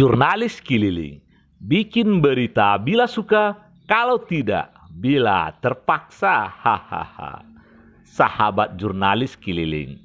Jurnalis keliling, bikin berita bila suka, kalau tidak, bila terpaksa. Hahaha. Sahabat jurnalis keliling,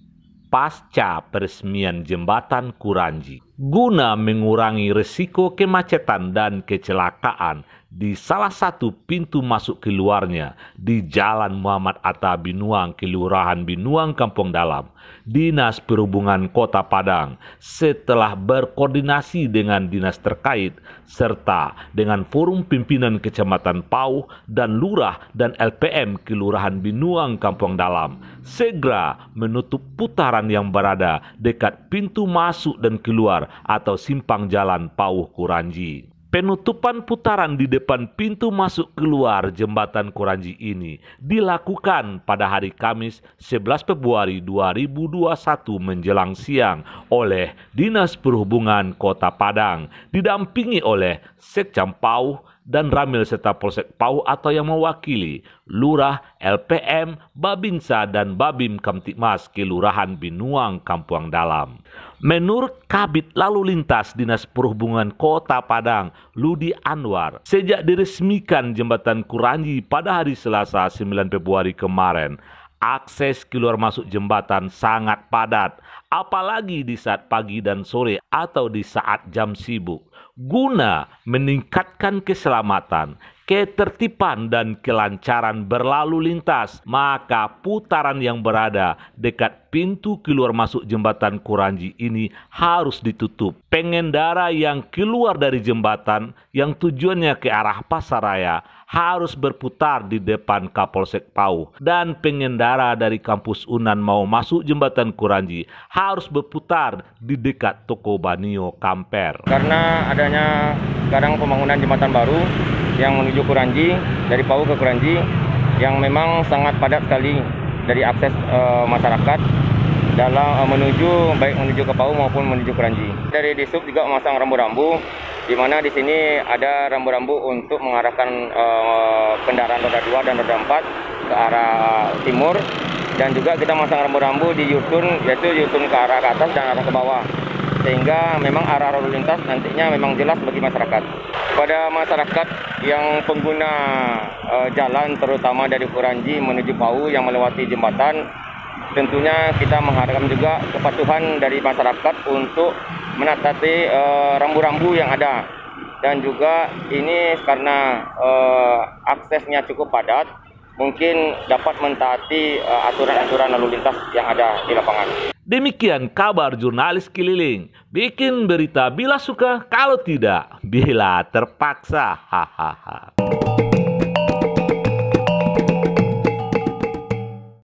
pasca peresmian jembatan Kuranji, guna mengurangi risiko kemacetan dan kecelakaan di salah satu pintu masuk keluarnya di Jalan Muhammad Atta Binuang, Kelurahan Binuang, Kampung Dalam, Dinas Perhubungan Kota Padang setelah berkoordinasi dengan dinas terkait serta dengan forum pimpinan Kecamatan Pauh dan Lurah dan LPM Kelurahan Binuang, Kampung Dalam segera menutup putaran yang berada dekat pintu masuk dan keluar atau simpang jalan Pauh Kuranji. Penutupan putaran di depan pintu masuk keluar jembatan Kuranji ini dilakukan pada hari Kamis 11 Februari 2021 menjelang siang oleh Dinas Perhubungan Kota Padang didampingi oleh Sekcam Pauh dan Ramil serta Polsek Pauh atau yang mewakili Lurah, LPM, Babinsa dan Babim Kamtibmas Kelurahan Binuang, Kampung Dalam. Menurut Kabid Lalu Lintas Dinas Perhubungan Kota Padang, Ludi Anwar, sejak diresmikan jembatan Kuranji pada hari Selasa 9 Februari kemarin, akses keluar masuk jembatan sangat padat, apalagi di saat pagi dan sore atau di saat jam sibuk. Guna meningkatkan keselamatan, ketertiban dan kelancaran berlalu lintas, maka putaran yang berada dekat pintu keluar masuk jembatan Kuranji ini harus ditutup. Pengendara yang keluar dari jembatan yang tujuannya ke arah Pasaraya harus berputar di depan Kapolsek Pauh, dan pengendara dari kampus Unan mau masuk jembatan Kuranji harus berputar di dekat toko Banio Kamper. Karena adanya sekarang pembangunan jembatan baru yang menuju Kuranji, dari Pauh ke Kuranji, yang memang sangat padat sekali dari akses masyarakat dalam menuju ke Pauh maupun menuju Kuranji. Dari Disub juga memasang rambu-rambu, di mana di sini ada rambu-rambu untuk mengarahkan kendaraan roda 2 dan roda 4 ke arah timur, dan juga kita memasang rambu-rambu di U-turn, yaitu U-turn ke arah ke atas dan arah ke bawah, sehingga memang arah lalu lintas nantinya memang jelas bagi masyarakat. Pada masyarakat yang pengguna jalan terutama dari Kuranji menuju Pauh yang melewati jembatan, tentunya kita mengharapkan juga kepatuhan dari masyarakat untuk menatati rambu-rambu yang ada. Dan juga ini karena aksesnya cukup padat, mungkin dapat mentaati aturan-aturan lalu lintas yang ada di lapangan. Demikian kabar jurnalis keliling. Bikin berita bila suka, kalau tidak, bila terpaksa. Hahaha.